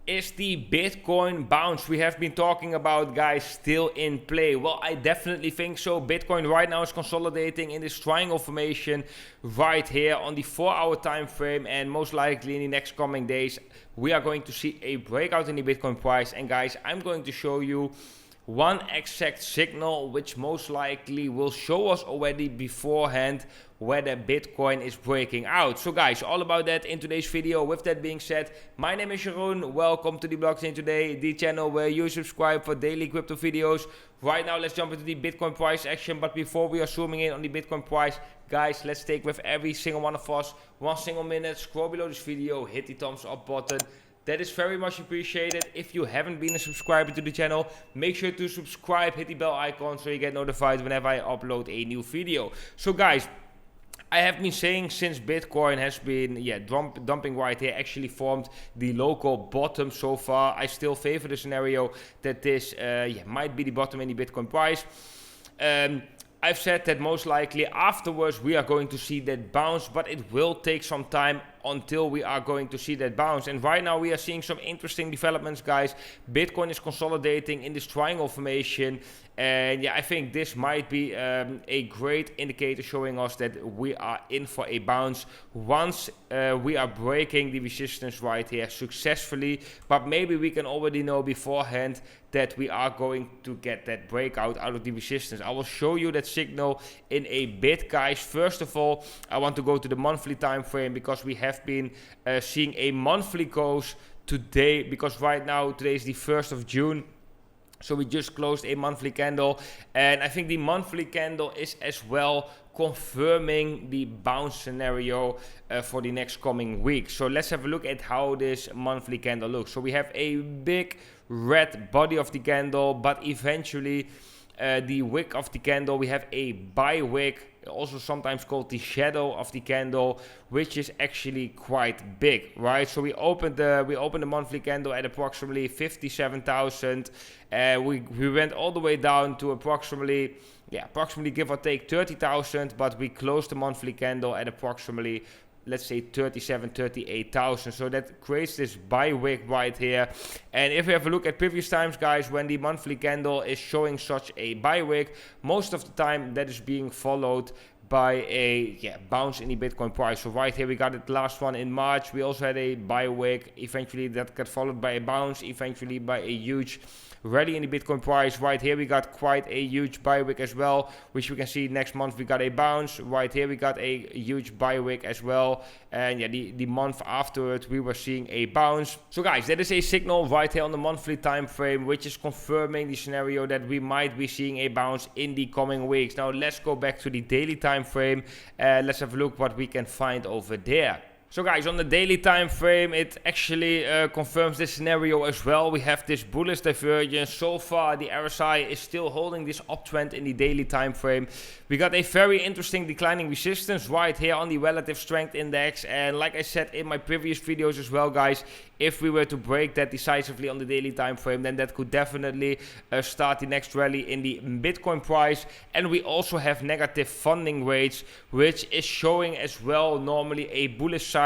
Is the Bitcoin bounce we have been talking about, guys, still in play? Well, I definitely think so. Bitcoin right now is consolidating in this triangle formation right here on the 4-hour time frame, and most likely in the next coming days we are going to see a breakout in the Bitcoin price. And guys, I'm going to show you one exact signal which most likely will show us already beforehand whether Bitcoin is breaking out. So guys, all about that in today's video. With that being said, my name is Jeroen. Welcome to the Blockchain Today, the channel where you subscribe for daily crypto videos. Right now, let's jump into the Bitcoin price action. But before we are zooming in on the Bitcoin price, guys, let's take with every single one of us 1 single minute. Scroll below this video, hit the thumbs up button. That is very much appreciated. If you haven't been a subscriber to the channel, make sure to subscribe, hit the bell icon so you get notified whenever I upload a new video. So guys, I have been saying since Bitcoin has been dumping right here, actually formed the local bottom so far. I still favor the scenario that this might be the bottom in the Bitcoin price. I've said that most likely afterwards we are going to see that bounce, but it will take some time until we are going to see that bounce. And right now we are seeing some interesting developments, guys. Bitcoin is consolidating in this triangle formation, and yeah, I think this might be a great indicator showing us that we are in for a bounce once we are breaking the resistance right here successfully. But maybe we can already know beforehand that we are going to get that breakout out of the resistance. I will show you that signal in a bit, guys. First of all, I want to go to the monthly time frame because we have been seeing a monthly close today, because right now today is the 1st of June. So we just closed a monthly candle, and I think the monthly candle is as well confirming the bounce scenario for the next coming week. So let's have a look at how this monthly candle looks. So we have a big red body of the candle, but eventually the wick of the candle, we have a buy wick, also sometimes called the shadow of the candle, which is actually quite big, right? So we opened the monthly candle at approximately 57,000. We went all the way down to approximately give or take 30,000, but we closed the monthly candle at approximately, let's say 38,000. So that creates this buy wick right here. And if we have a look at previous times, guys, when the monthly candle is showing such a buy wick, most of the time that is being followed by a bounce in the Bitcoin price. So right here we got it last one in March. We also had a buy wick. Eventually that got followed by a bounce, eventually by a huge rally in the Bitcoin price. Right here we got quite a huge buy wick as well, which we can see next month we got a bounce. Right here we got a huge buy wick as well, and yeah, the month afterwards we were seeing a bounce. So guys, that is a signal right here on the monthly time frame, which is confirming the scenario that we might be seeing a bounce in the coming weeks. Now let's go back to the daily time frame. Let's have a look what we can find over there. So guys, on the daily time frame, it actually confirms this scenario as well. We have this bullish divergence. So far, the RSI is still holding this uptrend in the daily time frame. We got a very interesting declining resistance right here on the relative strength index. And like I said in my previous videos as well, guys, if we were to break that decisively on the daily time frame, then that could definitely start the next rally in the Bitcoin price. And we also have negative funding rates, which is showing as well normally a bullish sign.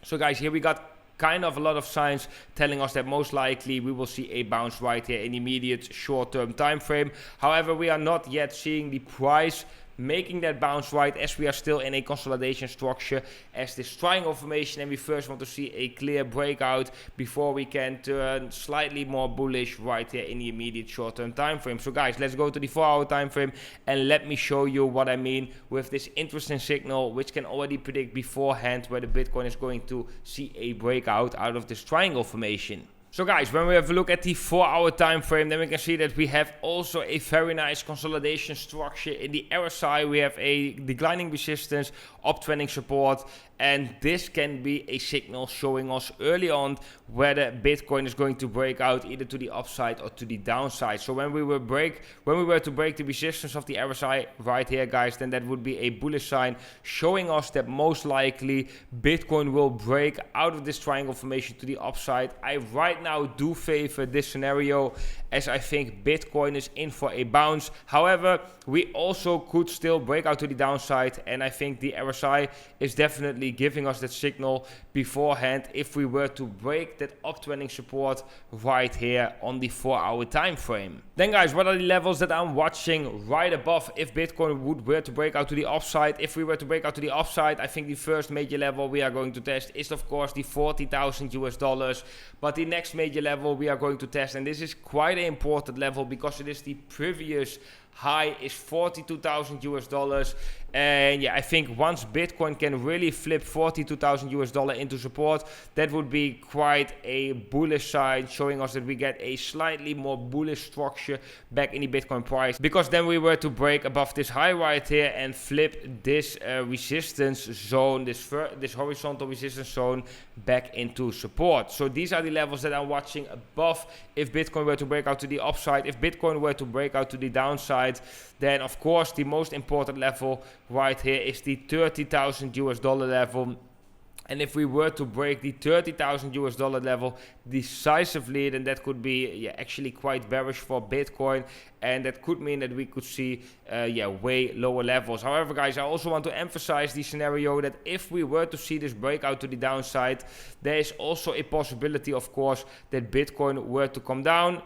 So guys, here we got kind of a lot of signs telling us that most likely we will see a bounce right here in the immediate short-term time frame. However, we are not yet seeing the price making that bounce right, as we are still in a consolidation structure as this triangle formation, and we first want to see a clear breakout before we can turn slightly more bullish right here in the immediate short-term time frame. So guys, let's go to the 4-hour time frame and let me show you what I mean with this interesting signal, which can already predict beforehand where the Bitcoin is going to see a breakout out of this triangle formation. So guys, when we have a look at the 4-hour time frame, then we can see that we have also a very nice consolidation structure. In the RSI, we have a declining resistance, uptrending support, and this can be a signal showing us early on whether Bitcoin is going to break out either to the upside or to the downside. So when we were to break the resistance of the RSI right here, guys, then that would be a bullish sign showing us that most likely Bitcoin will break out of this triangle formation to the upside. I right right now do favor this scenario, as I think Bitcoin is in for a bounce. However, we also could still break out to the downside, and I think the RSI is definitely giving us that signal beforehand if we were to break that uptrending support right here on the 4-hour time frame. Then guys, what are the levels that I'm watching right above if Bitcoin were to break out to the upside? If we were to break out to the upside, I think the first major level we are going to test is of course the $40,000, but the next major level we are going to test, and this is quite an important level because it is the previous high, is $42,000, and yeah, I think once Bitcoin can really flip $42,000 into support, that would be quite a bullish sign, showing us that we get a slightly more bullish structure back in the Bitcoin price, because then we were to break above this high right here and flip this resistance zone, this horizontal resistance zone back into support. So these are the levels that I'm watching above if Bitcoin were to break out to the upside. If Bitcoin were to break out to the downside, then of course the most important level right here is the $30,000 level. And if we were to break the $30,000 level decisively, then that could be actually quite bearish for Bitcoin, and that could mean that we could see way lower levels. However guys, I also want to emphasize the scenario that if we were to see this breakout to the downside, there is also a possibility of course that Bitcoin were to come down,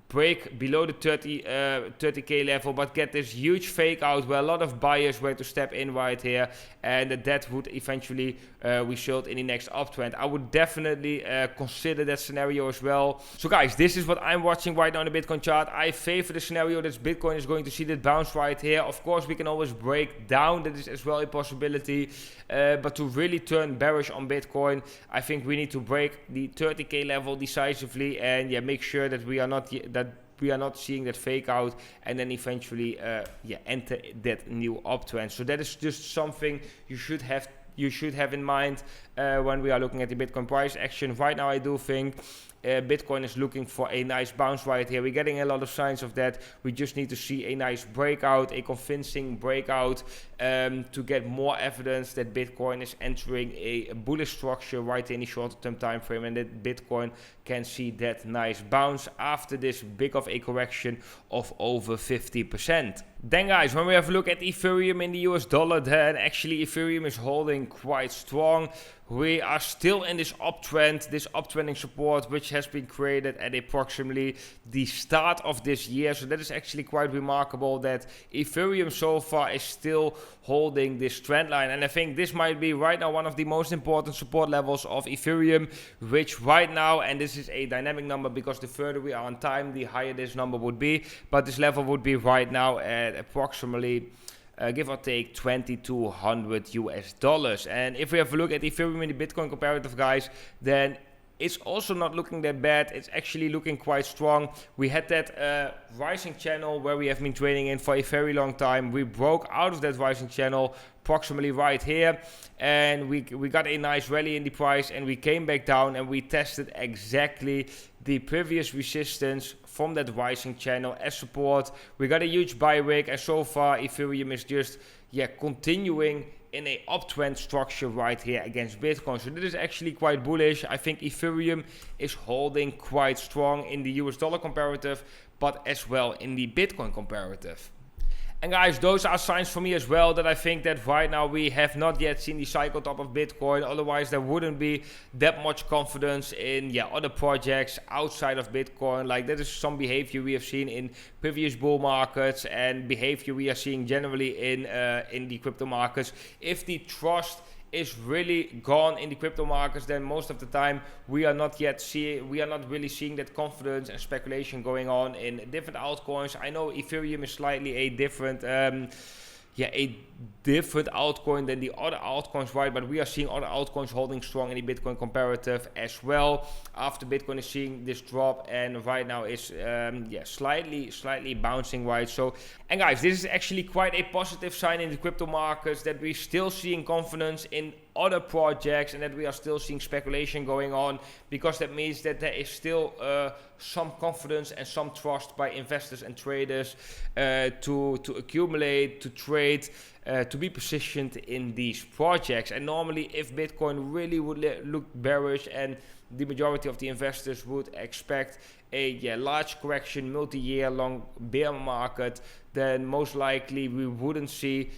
break below the 30k level, but get this huge fake out where a lot of buyers were to step in right here, and that would eventually result in the next uptrend. I would definitely consider that scenario as well. So guys, this is what I'm watching right now on the Bitcoin chart. I favor the scenario that Bitcoin is going to see that bounce right here. Of course, we can always break down, that is as well a possibility, but to really turn bearish on Bitcoin, I think we need to break the 30k level decisively, and make sure that we are not seeing that fake out, and then eventually enter that new uptrend. So that is just something you should have in mind when we are looking at the Bitcoin price action. Right now I do think Bitcoin is looking for a nice bounce right here. We're getting a lot of signs of that. We just need to see a nice breakout, a convincing breakout, to get more evidence that Bitcoin is entering a bullish structure right in the shorter term time frame, and that Bitcoin can see that nice bounce after this big of a correction of over 50%. Then guys, when we have a look at Ethereum in the US dollar, then actually Ethereum is holding quite strong. We are still in this uptrend, this uptrending support, which has been created at approximately the start of this year. So that is actually quite remarkable that Ethereum so far is still holding this trend line. And I think this might be right now one of the most important support levels of Ethereum, which right now, and this is a dynamic number because the further we are on time, the higher this number would be. But this level would be right now at approximately give or take $2,200. And if we have a look at Ethereum in the Bitcoin comparative, guys, then it's also not looking that bad. It's actually looking quite strong. We had that rising channel where we have been trading in for a very long time. We broke out of that rising channel approximately right here, and we got a nice rally in the price, and we came back down and we tested exactly the previous resistance from that rising channel as support. We got a huge buy wig, and so far Ethereum is just continuing in a uptrend structure right here against Bitcoin. So this is actually quite bullish. I think Ethereum is holding quite strong in the US dollar comparative, but as well in the Bitcoin comparative. And guys, those are signs for me as well that I think that right now we have not yet seen the cycle top of Bitcoin. Otherwise, there wouldn't be that much confidence in other projects outside of Bitcoin. Like, that is some behavior we have seen in previous bull markets and behavior we are seeing generally in the crypto markets. If the trust is really gone in the crypto markets, then most of the time we are not really seeing that confidence and speculation going on in different altcoins. I know Ethereum is slightly a different different altcoin than the other altcoins, right? But we are seeing other altcoins holding strong in the Bitcoin comparative as well, after Bitcoin is seeing this drop, and right now is slightly bouncing, right? So, and guys, this is actually quite a positive sign in the crypto markets, that we're still seeing confidence in other projects and that we are still seeing speculation going on, because that means that there is still some confidence and some trust by investors and traders to accumulate, to trade, to be positioned in these projects. And normally if Bitcoin really would look bearish and the majority of the investors would expect a large correction, multi-year long bear market, then most likely we wouldn't see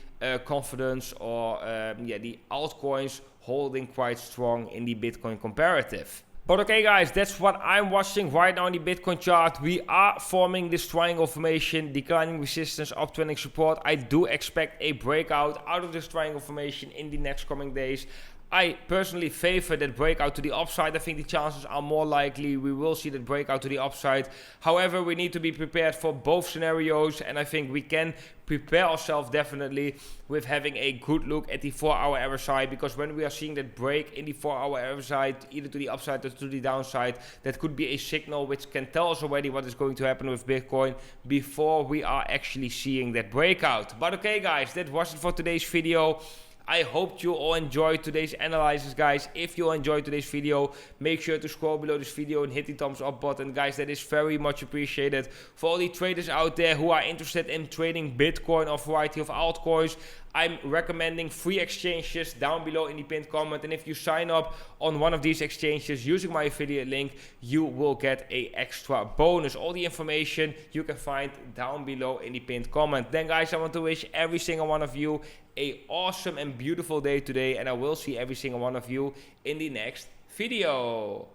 confidence or the altcoins holding quite strong in the Bitcoin comparative. But okay guys, that's what I'm watching right now in the Bitcoin chart. We are forming this triangle formation, declining resistance, uptrending support. I do expect a breakout out of this triangle formation in the next coming days. I personally favor that breakout to the upside. I think the chances are more likely we will see that breakout to the upside. However, we need to be prepared for both scenarios, and I think we can prepare ourselves definitely with having a good look at the 4-hour RSI, because when we are seeing that break in the 4-hour RSI, either to the upside or to the downside, that could be a signal which can tell us already what is going to happen with Bitcoin before we are actually seeing that breakout. But okay guys, that was it for today's video. I hope you all enjoyed today's analysis, guys. If you enjoyed today's video, make sure to scroll below this video and hit the thumbs up button. Guys, that is very much appreciated. For all the traders out there who are interested in trading Bitcoin or a variety of altcoins, I'm recommending 3 exchanges down below in the pinned comment. And if you sign up on one of these exchanges using my affiliate link, you will get an extra bonus. All the information you can find down below in the pinned comment. Then guys, I want to wish every single one of you an awesome and beautiful day today. And I will see every single one of you in the next video.